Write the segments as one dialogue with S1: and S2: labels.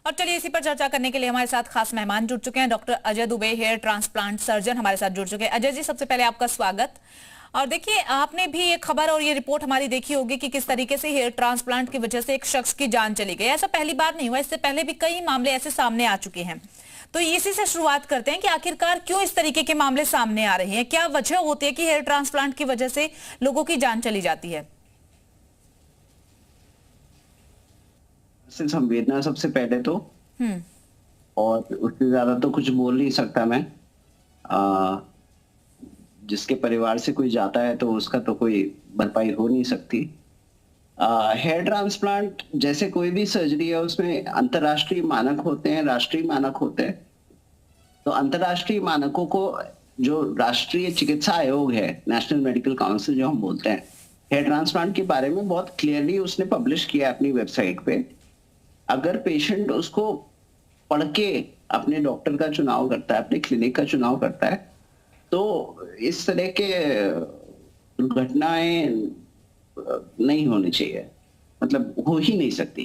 S1: और चलिए इसी पर चर्चा करने के लिए हमारे साथ खास मेहमान जुड़ चुके हैं। Doctor Ajay Dubey, hair transplant surgeon, हमारे साथ जुड़ चुके हैं। अजय जी, सबसे पहले आपका स्वागत। और देखिए, आपने भी ये खबर और ये रिपोर्ट हमारी देखी होगी कि किस तरीके से हेयर ट्रांसप्लांट की वजह से एक शख्स की जान चली गई। ऐसा पहली बार नहीं हुआ, इससे पहले भी कई मामले ऐसे सामने आ चुके हैं। तो इसी से शुरुआत करते हैं कि आखिरकार क्यों इस तरीके के मामले सामने आ रहे हैं, क्या वजह होती है कि हेयर ट्रांसप्लांट की वजह से लोगों की जान चली जाती है?
S2: संवेदना सबसे पहले तो,
S1: हम्म।
S2: और उससे ज्यादा तो कुछ बोल नहीं सकता मैं। जिसके परिवार से कोई जाता है तो उसका तो कोई भरपाई हो नहीं सकती। हेयर ट्रांसप्लांट जैसे कोई भी सर्जरी है, उसमें अंतर्राष्ट्रीय मानक होते हैं, राष्ट्रीय मानक होते हैं। तो अंतर्राष्ट्रीय मानकों को जो राष्ट्रीय चिकित्सा आयोग है, नेशनल मेडिकल काउंसिल जो हम बोलते हैं, हेयर ट्रांसप्लांट के बारे में बहुत क्लियरली उसने पब्लिश किया अपनी वेबसाइट पे। अगर पेशेंट उसको पढ़ के अपने डॉक्टर का चुनाव करता है, अपने क्लिनिक का चुनाव करता है, तो इस तरह के दुर्घटनाएं नहीं होनी चाहिए, मतलब हो ही नहीं सकती।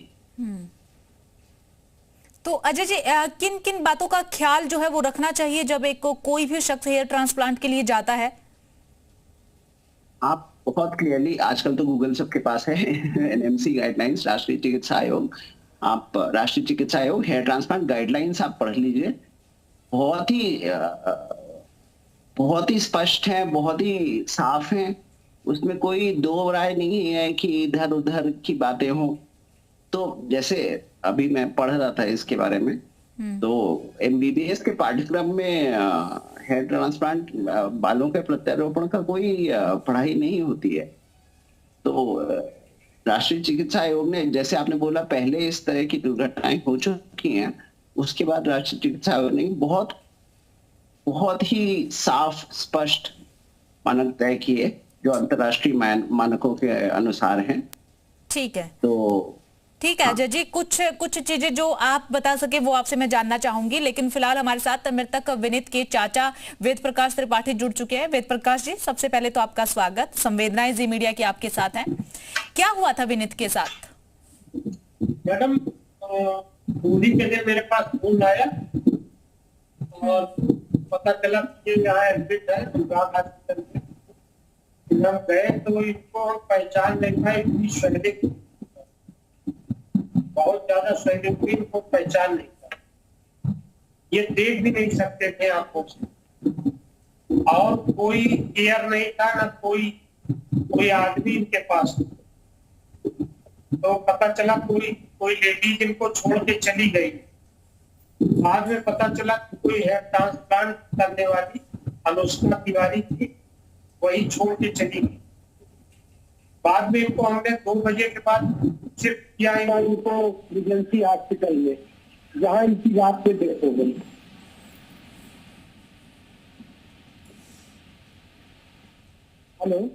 S1: तो अजय जी, किन किन बातों का ख्याल जो है वो रखना चाहिए जब एक को कोई भी शख्स हेयर ट्रांसप्लांट के लिए जाता है?
S2: आप बहुत क्लियरली, आजकल तो गूगल सबके पास है, एनएमसी गाइडलाइंस, राष्ट्रीय चिकित्सा आयोग, आप राष्ट्रीय चिकित्सा आयोग हेयर ट्रांसप्लांट गाइडलाइंस आप पढ़ लीजिए। बहुत ही स्पष्ट है, बहुत ही साफ है। उसमें कोई दो राय नहीं है कि इधर उधर की बातें हों। तो जैसे अभी मैं पढ़ रहा था इसके बारे में, तो एमबीबीएस के पाठ्यक्रम में हेयर ट्रांसप्लांट, बालों के प्रत्यारोपण का कोई पढ़ाई नहीं होती है। तो राष्ट्रीय चिकित्सा आयोग ने, जैसे आपने बोला, पहले इस तरह की दुर्घटनाएं हो चुकी हैं, उसके बाद राष्ट्रीय चिकित्सा आयोग ने बहुत ही साफ स्पष्ट मानक तय किए जो अंतर्राष्ट्रीय मानकों के अनुसार हैं।
S1: ठीक है,
S2: तो
S1: ठीक है अजय जी, कुछ चीजें जो आप बता सके वो आपसे मैं जानना चाहूंगी। लेकिन फिलहाल हमारे साथ मृतक विनीत के चाचा वेद प्रकाश त्रिपाठी जुड़ चुके हैं। वेद प्रकाश जी, सबसे पहले तो आपका स्वागत। संवेदनाएं जी मीडिया की आपके साथ हैं। क्या हुआ था विनीत के साथ?
S3: मैडम, होली के दिन मेरे पास फोन आया और पता चला कि यहाँ एडमिट है गुजरात हॉस्पिटल में। जब गए तो इनको पहचान नहीं था, इतनी शरीर बहुत ज्यादा शरीर हुई, इनको पहचान नहीं था। ये देख भी नहीं सकते थे आंखों से, और कोई केयर नहीं था, ना कोई आदमी इनके पास। तो पता चला कोई लेडीज इनको छोड़ के चली गई। बाद में पता चला कोई हेयर ट्रांसप्लांट करने वाली अनुष्का तिवारी थी, वही छोड़ के चली गई। बाद में इनको हमने 2 बजे के बाद शिफ्ट किया इनको रिजेंसी हॉस्पिटल में, जहां इनकी रात में डेथ हो गई। हेलो,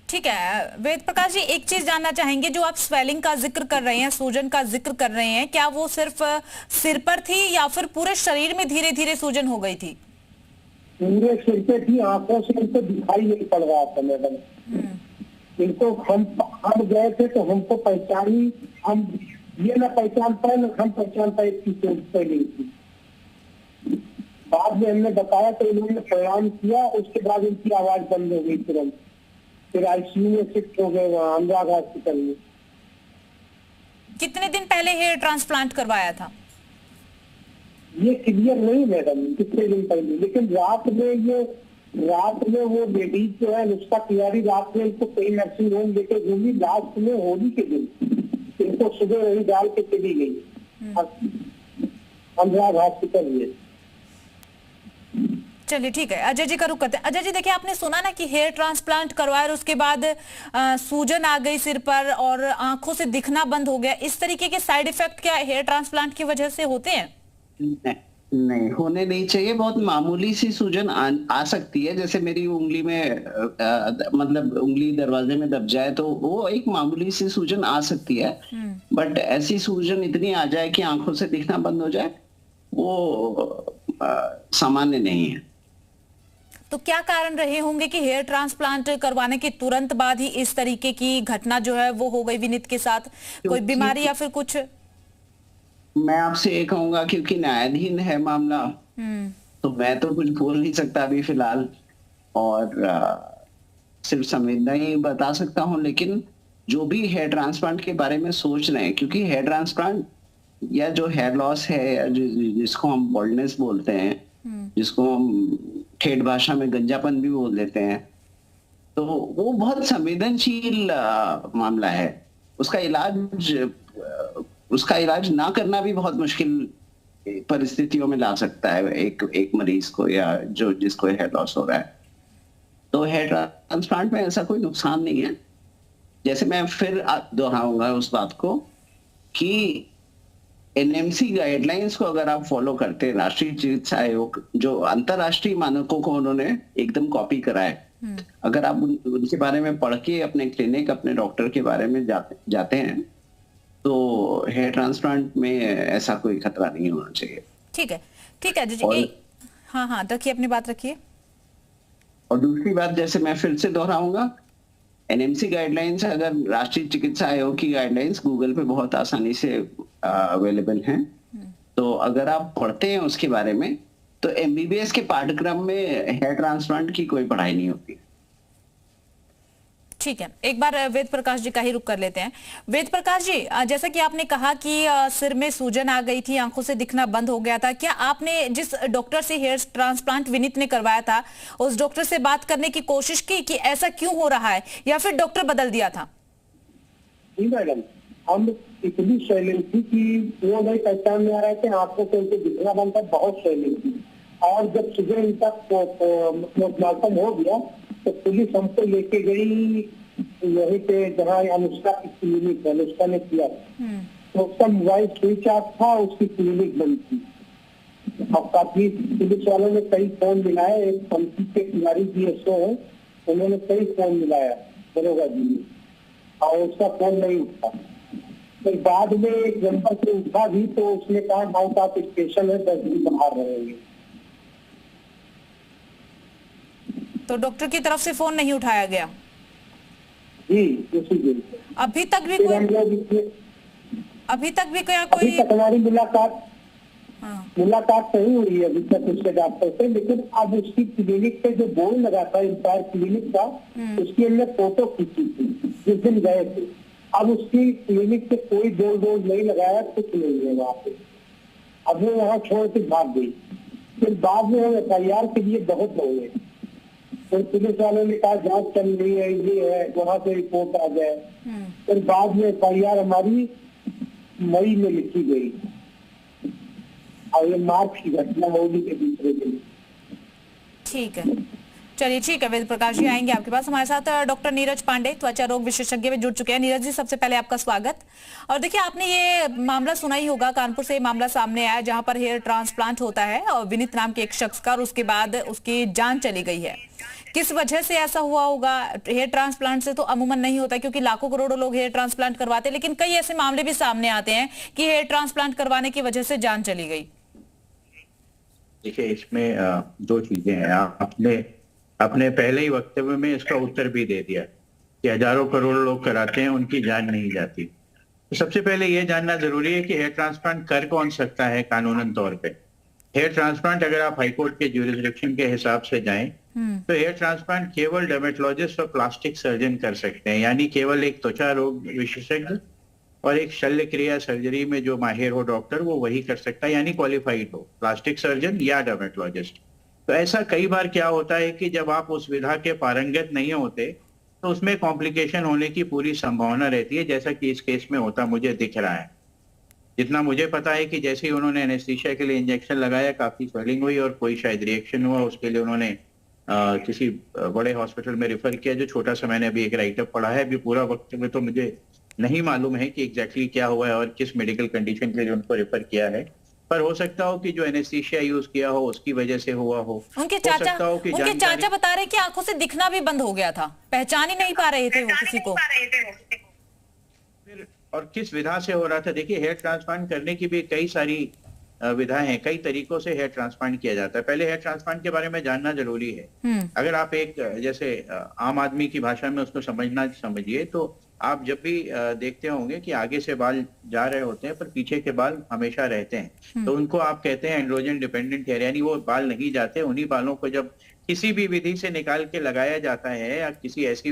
S1: ठीक है वेद प्रकाश जी, एक चीज जानना चाहेंगे, जो आप स्वेलिंग का जिक्र कर रहे हैं, सूजन का जिक्र कर रहे हैं, क्या वो सिर्फ सिर पर थी या फिर पूरे शरीर में धीरे धीरे सूजन हो गई थी?
S3: पूरे सिर पे थी, आंखों से इनको दिखाई नहीं पड़ रहा था मैडम। इनको हम गए थे तो हमको पहचानी, हम ये ना पहचान पाए ना हम पहचान पाए इसकी पहले थी। बाद में हमने बताया तो इन्होंने प्रणाम किया, उसके बाद इनकी आवाज बंद हो गई तुरंत। फिर आईसीयू में शिफ्ट हो गए वहाँ अनुराग हॉस्पिटल में।
S1: कितने दिन पहले हेयर ट्रांसप्लांट करवाया था?
S3: ये क्लियर नहीं मैडम कितने दिन पहले, लेकिन रात में वो लेडीज जो है अनुष्का तिवारी, रात में इनको कई नर्सिंग होम लेके घूमी। लास्ट में होली के दिन इनको सुबह वही डाल के चली गई अनुराग हॉस्पिटल में।
S1: चलिए ठीक है, अजय जी का रुख करते हैं। अजय जी, देखिए, आपने सुना ना कि हेयर ट्रांसप्लांट करवाया और उसके बाद सूजन आ गई सिर पर और आंखों से दिखना बंद हो गया। इस तरीके के साइड इफेक्ट क्या हेयर ट्रांसप्लांट की वजह से होते हैं?
S2: नहीं होने नहीं चाहिए। बहुत मामूली सी सूजन आ सकती है, जैसे मेरी उंगली में मतलब उंगली दरवाजे में दब जाए तो वो एक मामूली सी सूजन आ सकती है। बट ऐसी सूजन इतनी आ जाए कि आंखों से दिखना बंद हो जाए, वो सामान्य नहीं है।
S1: तो क्या कारण रहे होंगे कि हेयर ट्रांसप्लांट करवाने के तुरंत बाद ही इस तरीके की घटना जो है वो हो गई विनीत के साथ? कोई बीमारी या फिर कुछ?
S2: मैं आपसे ये कहूंगा, क्योंकि न्यायाधीन है मामला,
S1: हम्म।
S2: तो मैं तो कुछ बोल नहीं सकता अभी फिलहाल, और सिर्फ संवेदना ही बता सकता हूँ। लेकिन जो भी हेयर ट्रांसप्लांट के बारे में सोच रहे हैं, क्योंकि हेयर ट्रांसप्लांट या जो हेयर लॉस है, या जिसको हम बॉल्डनेस बोलते हैं, जिसको हम ठेठ भाषा में गंजापन भी बोल देते हैं, तो वो बहुत संवेदनशील मामला है। उसका इलाज उसका इलाज ना करना भी बहुत मुश्किल परिस्थितियों में ला सकता है एक एक मरीज को, या जो जिसको हेयर लॉस हो रहा है। तो हेयर ट्रांसप्लांट में ऐसा कोई नुकसान नहीं है। जैसे मैं फिर दोहराऊंगा उस बात को कि एनएमसी गाइडलाइंस को अगर आप फॉलो करते हैं, राष्ट्रीय चिकित्सा आयोग जो अंतरराष्ट्रीय मानकों को उन्होंने एकदम कॉपी करा है, अगर आप उनके बारे में पढ़ के अपने क्लिनिक, अपने डॉक्टर के बारे में जाते हैं, तो हेयर ट्रांसप्लांट में ऐसा कोई खतरा नहीं होना चाहिए।
S1: ठीक है, ठीक है जी।
S2: और
S1: हाँ हाँ, रखिए अपनी बात रखिए।
S2: और दूसरी बात, जैसे मैं फिर से दोहराऊंगा, एनएमसी गाइडलाइंस, अगर राष्ट्रीय चिकित्सा आयोग की गाइडलाइंस गूगल पे बहुत आसानी से अवेलेबल हैं, तो अगर आप पढ़ते हैं उसके बारे में, तो एमबीबीएस के पाठ्यक्रम में हेयर ट्रांसप्लांट की कोई पढ़ाई नहीं होती।
S1: ठीक है, एक बार वेद प्रकाश जी का ही रुक कर लेते हैं। वेद प्रकाश जी, जैसा कि आपने कहा कि सिर में सूजन आ गई थी, आंखों से दिखना बंद हो गया था, क्या आपने जिस डॉक्टर से हेयर ट्रांसप्लांट विनीत ने करवाया था, उस डॉक्टर से बात करने की कोशिश की कि ऐसा क्यों हो रहा है, या फिर डॉक्टर बदल दिया था?
S3: जी मैडम, हम इतनी साइलेंट थी कि वो नहीं पहचान में आ रहे थे, आंखों से उनके दिखना बंद था, बहुत साइलेंट थी। और जब सुबह तक पोस्टमार्टम हो गया तो पुलिस हमको लेके गई यहीं पे जहाँ अनुष्का की क्लिनिक है, अनुष्का ने किया, तो उसका मोबाइल स्विच ऑफ था, उसकी क्लिनिक बंद थी। और काफी पुलिस वालों ने कई फोन मिलाए, एक पंक्ति के खिलाड़ी DSO है, उन्होंने कई फोन मिलाया दरोगा जी ने, और उसका फोन नहीं उठा। फिर बाद में एक नंबर से उठा भी, तो उसने कहा माउंट आप स्टेशन है, 10 दिन बाहर रहेंगे।
S1: तो डॉक्टर की तरफ से फोन नहीं उठाया गया?
S3: जी, उसी दिन
S1: अभी तक भी
S3: फिर
S1: कोई,
S3: हम लोग
S1: अभी तक भी क्या
S3: अभी
S1: कोई?
S3: तक हमारी
S1: हाँ।
S3: मुलाकात नहीं हुई है अभी तक उससे डॉक्टर से। लेकिन अब उसकी क्लिनिक पे जो बोर्ड लगा था इंपायर क्लिनिक का, उसकी हमने फोटो खींची थी जिस दिन गए थे। अब उसकी क्लिनिक पे कोई बोर्ड नहीं लगाया, कुछ नहीं है वहाँ पे। अब वो वहाँ छोड़ के भाग गई। फिर बाद में हम FIR के लिए बहुत हो गए, तो पुलिस वालों ने कहा जांच चल रही है, ये है, वहाँ से रिपोर्ट आ जाए। फिर बाद में FIR हमारी मई में लिखी गई, और ये मार्च की घटना होली के दूसरे दिन।
S1: ठीक है, चलिए ठीक है। वेद प्रकाश जी आएंगे आपके पास। हमारे साथ डॉक्टर नीरज पांडे, त्वचा रोग विशेषज्ञ में जुड़ चुके हैं। नीरज जी, सबसे पहले आपका स्वागत। और देखिए, आपने ये मामला सुना ही होगा, कानपुर से ये मामला सामने आया जहां पर हेयर ट्रांसप्लांट होता है और विनीत नाम के एक शख्स का, और उसके बाद उसकी जान चली गई है। किस वजह से ऐसा हुआ होगा? हेयर ट्रांसप्लांट से तो अमूमन नहीं होता, क्योंकि लाखों करोड़ों लोग हेयर ट्रांसप्लांट करवाते हैं, लेकिन कई ऐसे मामले भी सामने आते हैं कि हेयर ट्रांसप्लांट करवाने की वजह से जान चली गई।
S4: देखिए, इसमें दो चीजें हैं। आपने अपने पहले ही वक्तव्य में इसका उत्तर भी दे दिया कि हजारों करोड़ लोग कराते हैं, उनकी जान नहीं जाती। तो सबसे पहले यह जानना जरूरी है कि हेयर ट्रांसप्लांट कर कौन सकता है कानूनन तौर पे। हेयर ट्रांसप्लांट, अगर आप हाईकोर्ट के ज्यूरिसडिक्शन के हिसाब से जाएं, तो हेयर ट्रांसप्लांट केवल डर्मेटोलॉजिस्ट और प्लास्टिक सर्जन कर सकते हैं, यानी केवल एक त्वचा रोग विशेषज्ञ और एक शल्य क्रिया सर्जरी में जो माहिर हो डॉक्टर, वो वही कर सकता है, यानी क्वालिफाइड हो, प्लास्टिक सर्जन या डर्मेटोलॉजिस्ट। तो ऐसा कई बार क्या होता है कि जब आप उस विधा के पारंगत नहीं होते, तो उसमें कॉम्प्लिकेशन होने की पूरी संभावना रहती है, जैसा कि इस केस में होता मुझे दिख रहा है। जितना मुझे पता है कि जैसे ही उन्होंने एनेस्थीसिया के लिए इंजेक्शन लगाया, काफी स्वेलिंग हुई और कोई शायद रिएक्शन हुआ, उसके लिए उन्होंने किसी बड़े हॉस्पिटल में रेफर किया, जो छोटा सा मैंने अभी एक राइटअप पढ़ा है। अभी पूरा वक्त में तो मुझे नहीं मालूम है कि एग्जैक्टली क्या हुआ है और किस मेडिकल कंडीशन के लिए उनको रेफर किया है, पर हो सकता हो कि जो एनेस्थीसिया यूज किया हो उसकी वजह से हुआ हो।
S1: उनके चाचा बता रहे कि आंखों से दिखना भी बंद हो गया था, पहचान ही नहीं पा रहे थे वो किसी को।
S4: और किस विधा से हो रहा था? देखिए, हेयर ट्रांसप्लांट करने की भी कई सारी विधाएं हैं, कई तरीकों से हेयर ट्रांसप्लांट किया जाता है। पहले हेयर ट्रांसप्लांट के बारे में जानना जरूरी है। अगर आप एक जैसे आम आदमी की भाषा में उसको समझिए, तो आप जब भी देखते होंगे कि आगे से बाल जा रहे होते हैं पर पीछे के बाल हमेशा रहते हैं, तो उनको आप कहते हैं एंड्रोजन डिपेंडेंट हेयर, यानी वो बाल नहीं जाते। उन्हीं बालों को जब किसी भी विधि से निकाल के लगाया जाता है या किसी ऐसी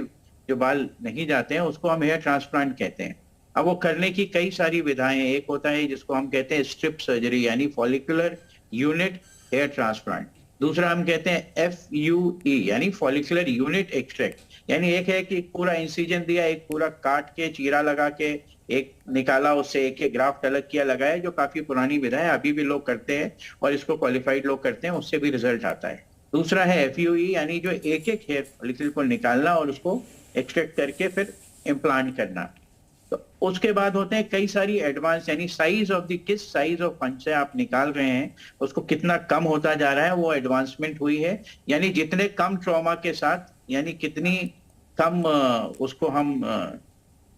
S4: जो बाल नहीं जाते हैं उसको हम हेयर ट्रांसप्लांट कहते हैं। अब वो करने की कई सारी विधाएं हैं। एक होता है जिसको हम कहते हैं स्ट्रिप सर्जरी यानी फॉलिकुलर यूनिट हेयर ट्रांसप्लांट। दूसरा हम कहते हैं FUE यानी फॉलिकुलर यूनिट एक्सट्रैक्ट, यानी एक है कि पूरा इंसिजन दिया, एक पूरा काट के चीरा लगा के एक निकाला, उससे एक एक ग्राफ्ट अलग किया लगाया, जो काफी पुरानी विधा है, अभी भी लोग करते हैं और इसको क्वालिफाइड लोग करते हैं, उससे भी रिजल्ट आता है। दूसरा है FUE यानी जो एक एक हेयर फॉलिकल को निकालना और उसको एक्सट्रैक्ट करके फिर इम्प्लांट करना। तो उसके बाद होते हैं कई सारी एडवांस, यानी साइज ऑफ द, किस साइज ऑफ पंच से आप निकाल रहे हैं उसको कितना कम होता जा रहा है, वो एडवांसमेंट हुई है। यानी जितने कम ट्रॉमा के साथ, यानी कितनी कम उसको हम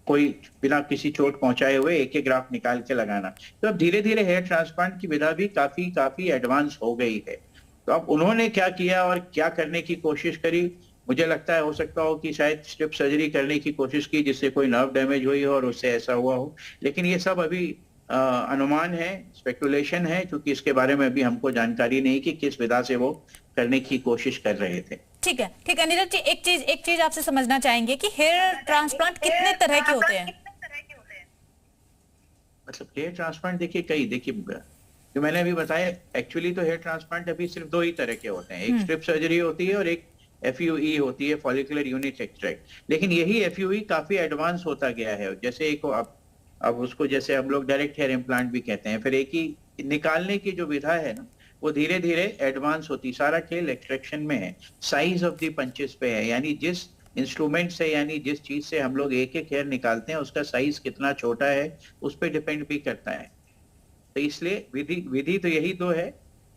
S4: कोई बिना किसी चोट पहुंचाए हुए एक एक ग्राफ्ट निकाल के लगाना। तो अब धीरे धीरे हेयर ट्रांसप्लांट की विधा भी काफी एडवांस हो गई है। तो अब उन्होंने क्या किया और क्या करने की कोशिश करी, मुझे लगता है हो सकता हो कि शायद स्ट्रिप सर्जरी करने की कोशिश की जिससे कोई नर्व डैमेज हुई हो और उससे ऐसा हुआ हो, लेकिन ये सब अभी अनुमान है, स्पेकुलेशन है, क्योंकि इसके बारे में अभी हमको जानकारी नहीं कि किस विधा से वो करने की कोशिश कर रहे थे।
S1: ठीक है नीरज जी, एक चीज आपसे समझना चाहेंगे कि हेयर ट्रांसप्लांट कितने तरह के होते हैं?
S4: मतलब हेयर ट्रांसप्लांट देखिए जो मैंने अभी बताया, एक्चुअली तो हेयर ट्रांसप्लांट अभी सिर्फ दो ही तरह के होते हैं, एक स्ट्रिप सर्जरी होती है और एक FUE होती है, फॉलिकुलर यूनिट एक्सट्रैक्ट। लेकिन यही FUE काफी एडवांस होता गया है। जैसे एक अब उसको जैसे हम लोग डायरेक्ट हेयर इम्प्लांट भी कहते हैं, फिर एक ही निकालने की जो विधा है ना वो धीरे धीरे एडवांस होती। सारा खेल एक्सट्रैक्शन में है, साइज ऑफ द पंचेस पे है, यानी जिस इंस्ट्रूमेंट से, यानी जिस चीज से हम लोग एक एक हेयर निकालते हैं उसका साइज कितना छोटा है उस पर डिपेंड भी करता है। तो इसलिए विधि तो यही दो है।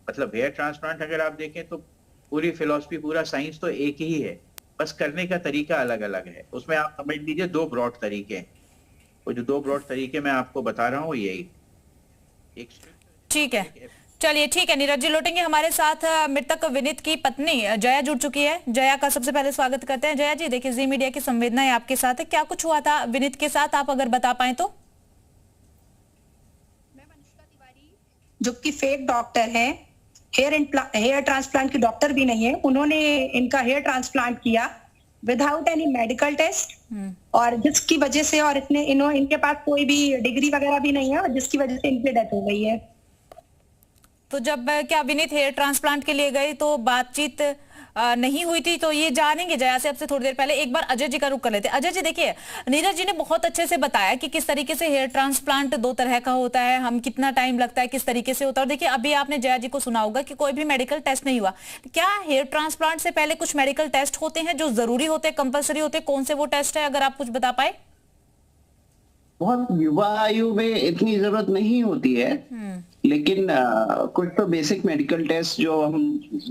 S4: मतलब हेयर ट्रांसप्लांट अगर आप देखें तो पूरी फिलॉसफी, पूरा साइंस तो एक ही है, बस करने का तरीका अलग अलग है। उसमें आप समझ लीजिए दो ब्रॉड तरीके हैं। वो जो दो ब्रॉड तरीके मैं आपको बता रहा हूँ यही एक।
S1: ठीक है, चलिए ठीक है नीरज जी, लौटेंगे हमारे साथ मृतक विनीत की पत्नी जया जुड़ चुकी है। जया का सबसे पहले स्वागत करते हैं। जया जी देखिए, जी मीडिया की संवेदनाएं आपके साथ है, क्या कुछ हुआ था विनीत के साथ, आप अगर बता पाए तो।
S5: जो कि फेक डॉक्टर है, हेयर ट्रांसप्लांट की डॉक्टर भी नहीं है, उन्होंने इनका हेयर ट्रांसप्लांट किया विदाउट एनी मेडिकल टेस्ट, और जिसकी वजह से, और इनके पास कोई भी डिग्री वगैरह भी नहीं है, और जिसकी वजह से इनकी डेथ हो गई है।
S1: तो जब क्या विनीत हेयर ट्रांसप्लांट के लिए गए तो बातचीत नहीं हुई थी, तो ये जानेंगे जया से आपसे थोड़ी देर पहले। एक बार अजय जी का रुख कर लेते हैं। अजय जी देखिए, नीरज जी ने बहुत अच्छे से बताया कि किस तरीके से हेयर ट्रांसप्लांट दो तरह का होता है, हम कितना टाइम लगता है, किस तरीके से होता है। और देखिए अभी आपने जया जी को सुना होगा कि कोई भी मेडिकल टेस्ट नहीं हुआ। क्या हेयर ट्रांसप्लांट से पहले कुछ मेडिकल टेस्ट होते हैं जो जरूरी होते हैं, कंपल्सरी होते हैं? कौन से वो टेस्ट है, अगर आप कुछ बता पाए।
S2: बहुत युवा आयु में इतनी जरूरत नहीं होती है, लेकिन कुछ तो बेसिक मेडिकल टेस्ट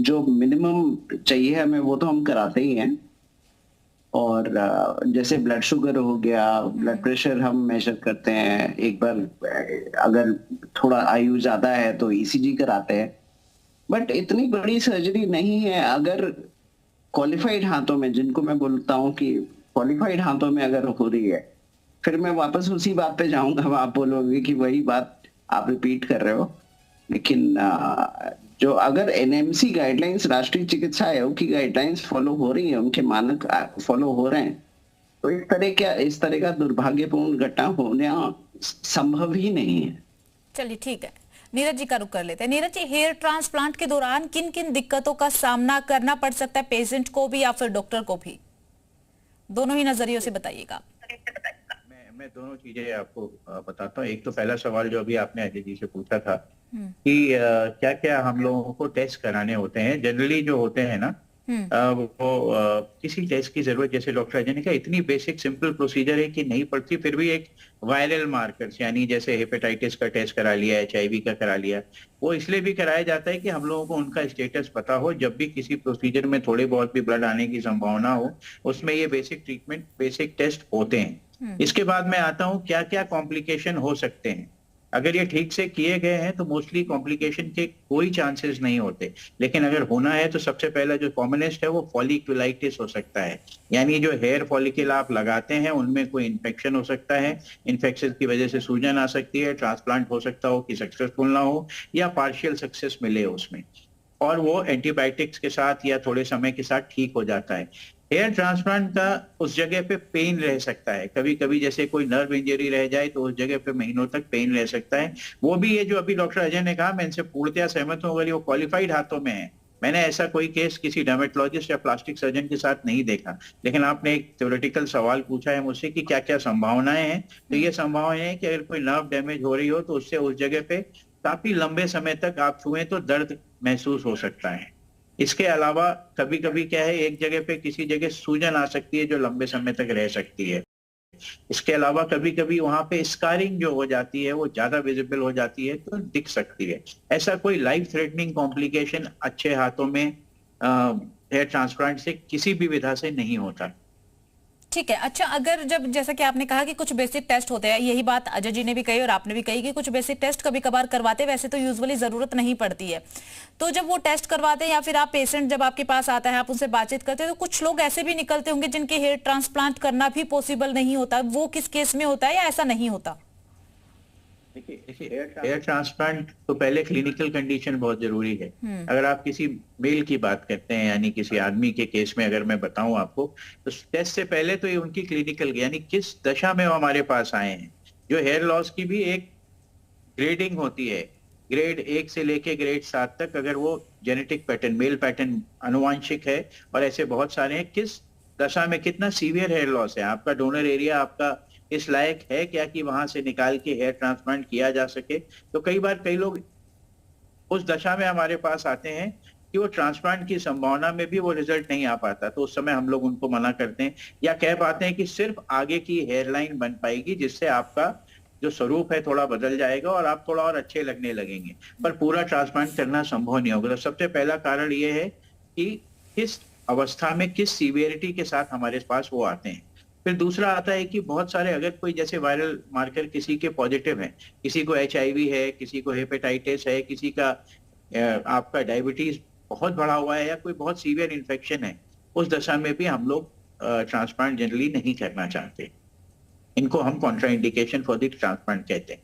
S2: जो मिनिमम चाहिए हमें वो तो हम कराते ही हैं। और जैसे ब्लड शुगर हो गया, ब्लड प्रेशर हम मेजर करते हैं एक बार, अगर थोड़ा आयु ज्यादा है तो ECG कराते हैं। बट इतनी बड़ी सर्जरी नहीं है। अगर क्वालिफाइड हाथों में, जिनको मैं बोलता हूँ कि क्वालिफाइड हाथों में अगर हो रही है, फिर मैं वापस उसी बात पे जाऊंगा, आप बोलोगे कि वही बात आप रिपीट कर रहे हो। लेकिन जो अगर NMC गाइडलाइंस, राष्ट्रीय चिकित्सा आयोग की गाइडलाइंस फॉलो हो रही है, उनके मानक फॉलो हो रहे हैं, तो इस तरह का दुर्भाग्यपूर्ण घटना होना संभव ही नहीं है।
S1: चलिए ठीक है, नीरज जी का रुख कर लेते हैं। नीरज जी, हेयर ट्रांसप्लांट के दौरान किन किन दिक्कतों का सामना करना पड़ सकता है पेशेंट को भी या फिर डॉक्टर को भी? दोनों ही नजरियों से बताइएगा।
S4: मैं दोनों चीजें आपको बताता हूँ। एक तो पहला सवाल जो अभी आपने अजय जी से पूछा था कि क्या क्या हम लोगों को टेस्ट कराने होते हैं। जनरली जो होते हैं ना वो किसी टेस्ट की जरूरत, जैसे डॉक्टर अजय ने कहा, इतनी बेसिक सिंपल प्रोसीजर है कि नहीं पड़ती। फिर भी एक वायरल मार्कर्स, यानी जैसे हेपेटाइटिस का टेस्ट करा लिया, HIV का करा लिया, वो इसलिए भी कराया जाता है कि हम लोगों को उनका स्टेटस पता हो। जब भी किसी प्रोसीजर में थोड़े बहुत भी ब्लड आने की संभावना हो, उसमें ये बेसिक ट्रीटमेंट, बेसिक टेस्ट होते हैं। इसके बाद मैं आता हूँ क्या क्या कॉम्प्लिकेशन हो सकते हैं। अगर ये ठीक से किए गए हैं तो मोस्टली कॉम्प्लिकेशन के कोई चांसेस नहीं होते। लेकिन अगर होना है तो सबसे पहला जो कॉमनेस्ट है वो फॉलिकुलाइटिस हो सकता है, यानी जो हेयर फॉलिकल आप लगाते हैं उनमें कोई इन्फेक्शन हो सकता है, इन्फेक्शन की वजह से सूजन आ सकती है, ट्रांसप्लांट हो सकता हो कि सक्सेसफुल ना हो या पार्शियल सक्सेस मिले उसमें, और वो एंटीबायोटिक्स के साथ या थोड़े समय के साथ ठीक हो जाता है। हेयर ट्रांसप्लांट का उस जगह पे पेन रह सकता है, कभी कभी जैसे कोई नर्व इंजरी रह जाए तो उस जगह पे महीनों तक पेन रह सकता है। वो भी ये जो अभी डॉक्टर अजय ने कहा, मैं इनसे पूर्णतया सहमत हूँ, अगर वो क्वालिफाइड हाथों में है। मैंने ऐसा कोई केस किसी डर्मेटोलॉजिस्ट या प्लास्टिक सर्जन के साथ नहीं देखा। लेकिन आपने एक थ्योरेटिकल सवाल पूछा है मुझसे कि क्या क्या संभावनाएं हैं, तो ये संभावना है कि अगर कोई नर्व डैमेज हो रही हो तो उससे उस जगह पे काफी लंबे समय तक आप छुएं तो दर्द महसूस हो सकता है। इसके अलावा कभी कभी क्या है, एक जगह पे किसी जगह सूजन आ सकती है जो लंबे समय तक रह सकती है। इसके अलावा कभी कभी वहां पे स्कारिंग जो हो जाती है वो ज्यादा विजिबल हो जाती है तो दिख सकती है। ऐसा कोई लाइफ थ्रेटनिंग कॉम्प्लिकेशन अच्छे हाथों में हेयर ट्रांसप्लांट से किसी भी विधा से नहीं होता।
S1: ठीक है। अच्छा, अगर जब जैसा कि आपने कहा कि कुछ बेसिक टेस्ट होते हैं, यही बात अजय जी ने भी कही और आपने भी कही कि कुछ बेसिक टेस्ट कभी कभार करवाते, वैसे तो यूजुअली जरूरत नहीं पड़ती है। तो जब वो टेस्ट करवाते हैं या फिर आप पेशेंट जब आपके पास आता है आप उनसे बातचीत करते हैं, तो कुछ लोग ऐसे भी निकलते होंगे जिनके हेयर ट्रांसप्लांट करना भी पॉसिबल नहीं होता, वो किस केस में होता है या ऐसा नहीं होता?
S4: देखिए हेयर ट्रांसप्लांट तो पहले क्लिनिकल कंडीशन बहुत जरूरी है। अगर आप किसी मेल की बात करते हैं, यानी किसी आदमी के केस में अगर मैं बताऊं आपको, तो टेस्ट से पहले तो ये उनकी क्लिनिकल यानी किस दशा में वो हमारे पास आए हैं। जो हेयर लॉस की भी एक ग्रेडिंग होती है, ग्रेड 1 से लेके ग्रेड 7 तक। अगर वो जेनेटिक पैटर्न, मेल पैटर्न अनुवांशिक है और ऐसे बहुत सारे हैं, किस दशा में कितना सीवियर हेयर लॉस है, आपका डोनर एरिया आपका इस लायक है क्या कि वहां से निकाल के हेयर ट्रांसप्लांट किया जा सके। तो कई बार कई लोग उस दशा में हमारे पास आते हैं कि वो ट्रांसप्लांट की संभावना में भी वो रिजल्ट नहीं आ पाता, तो उस समय हम लोग उनको मना करते हैं या कह पाते हैं कि सिर्फ आगे की हेयरलाइन बन पाएगी जिससे आपका जो स्वरूप है थोड़ा बदल जाएगा और आप थोड़ा और अच्छे लगने लगेंगे, पर पूरा ट्रांसप्लांट करना संभव नहीं होगा। तो सबसे पहला कारण ये है कि किस अवस्था में, किस सीवियरिटी के साथ हमारे पास वो आते हैं। फिर दूसरा आता है कि बहुत सारे, अगर कोई जैसे वायरल मार्कर किसी के पॉजिटिव है, किसी को HIV है, किसी को हेपेटाइटिस है, किसी का आपका डायबिटीज बहुत बढ़ा हुआ है या कोई बहुत सीवियर इन्फेक्शन है, उस दशा में भी हम लोग ट्रांसप्लांट जनरली नहीं करना चाहते। इनको हम कॉन्ट्राइंडिकेशन फॉर द ट्रांसप्लांट कहते हैं।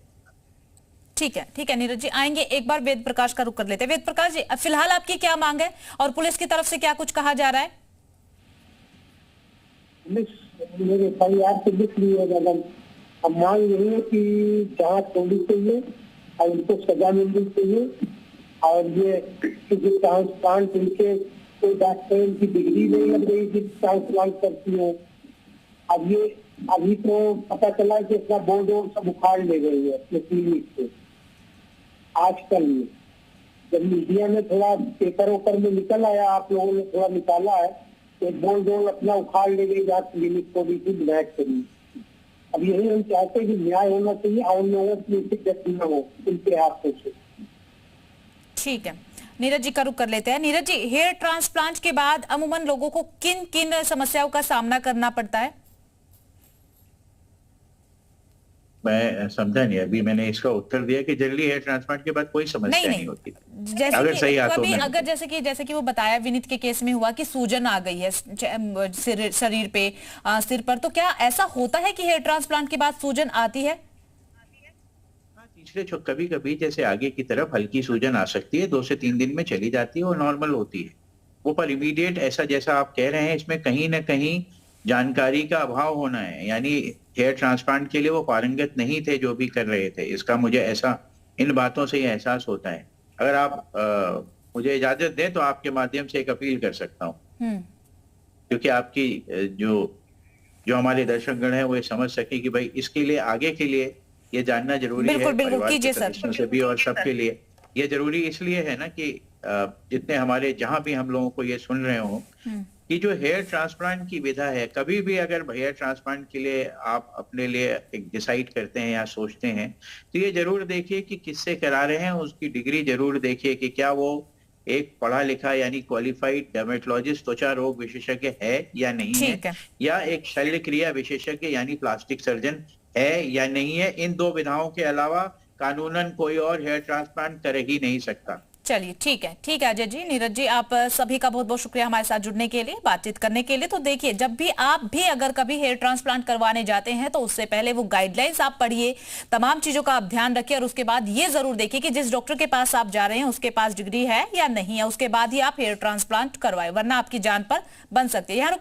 S1: ठीक है नीरज जी, आएंगे। एक बार वेद प्रकाश का रुख कर लेते हैं। वेद प्रकाश जी, फिलहाल आपकी क्या मांग है और पुलिस की तरफ से क्या कुछ कहा जा रहा है?
S3: मेरे परिवार से लिख ली है मैडम। अब मांग यही है कि जांच होनी चाहिए और उनको सजा मिलनी चाहिए। और ये जो ट्रांसप्लांट, इनके कोई डॉक्टर की डिग्री नहीं लग रही थी ट्रांसप्लांट करती है। अब ये अभी तो पता चला कि अपना बोर्ड वोर्ड सब उखाड़ ले गई है अपने क्लिनिक से। आजकल में जब मीडिया में थोड़ा पेपर वेपर में निकल आया, आप लोगों ने थोड़ा निकाला है, एक बोर्ड वोर्ड अपना उखाड़ ले गई जहाँ क्लिनिक को भी थी विनायक करी। अब यही हम चाहते हैं कि न्याय होना चाहिए और लोगों की गति न हो उनके हाथों से।
S1: ठीक है, नीरज जी का रुख कर लेते हैं। नीरज जी, हेयर ट्रांसप्लांट के बाद अमूमन लोगों को किन किन समस्याओं का सामना करना पड़ता है?
S4: मैं समझा नहीं, अभी मैंने इसका उत्तर दिया कि जनरली हेयर ट्रांसप्लांट के बाद कोई समस्या नहीं होती।
S1: जैसे
S4: अगर सही हाथों में,
S1: अगर जैसे कि वो बताया विनीत के केस में हुआ कि सूजन आ गई है शरीर पे, सिर पर, तो क्या ऐसा होता है कि हेयर ट्रांसप्लांट के बाद सूजन आती है?
S4: तीसरे कभी कभी जैसे आगे की तरफ हल्की सूजन आ सकती है, 2 से 3 दिन में चली जाती है और नॉर्मल होती है वो। पर इमीडिएट ऐसा जैसा आप कह रहे हैं, इसमें कहीं ना कहीं जानकारी का अभाव होना है, यानी हेयर ट्रांसप्लांट के लिए वो पारंगत नहीं थे जो भी कर रहे थे। इसका मुझे ऐसा इन बातों से ही एहसास होता है। अगर आप मुझे इजाजत दें तो आपके माध्यम से एक अपील कर सकता हूँ, क्योंकि आपकी जो हमारे दर्शकगण हैं वो ये समझ सके कि भाई इसके लिए आगे के लिए ये जानना जरूरी है, परिवार के सदस्यों से भी और सबके लिए ये जरूरी इसलिए है ना कि जितने हमारे जहां भी हम लोगों को ये सुन रहे हो कि जो हेयर ट्रांसप्लांट की विधा है, कभी भी अगर हेयर ट्रांसप्लांट के लिए आप अपने लिए एक डिसाइड करते हैं या सोचते हैं, तो ये जरूर देखिए कि किससे करा रहे हैं, उसकी डिग्री जरूर देखिए कि क्या वो एक पढ़ा लिखा यानी क्वालिफाइड डर्मेटोलॉजिस्ट, त्वचा रोग विशेषज्ञ है या नहीं है, या एक शल्य क्रिया विशेषज्ञ यानी प्लास्टिक सर्जन है या नहीं है। इन 2 विधाओं के अलावा कानूनन कोई और हेयर ट्रांसप्लांट कर ही नहीं सकता।
S1: चलिए ठीक है अजय जी। नीरज जी, आप सभी का बहुत बहुत शुक्रिया हमारे साथ जुड़ने के लिए, बातचीत करने के लिए। तो देखिए, जब भी आप भी अगर कभी हेयर ट्रांसप्लांट करवाने जाते हैं तो उससे पहले वो गाइडलाइंस आप पढ़िए, तमाम चीजों का आप ध्यान रखिए और उसके बाद ये जरूर देखिए कि जिस डॉक्टर के पास आप जा रहे हैं उसके पास डिग्री है या नहीं है, उसके बाद ही आप हेयर ट्रांसप्लांट करवाए, वरना आपकी जान पर बन सकती है। यहाँ रुकेंगे।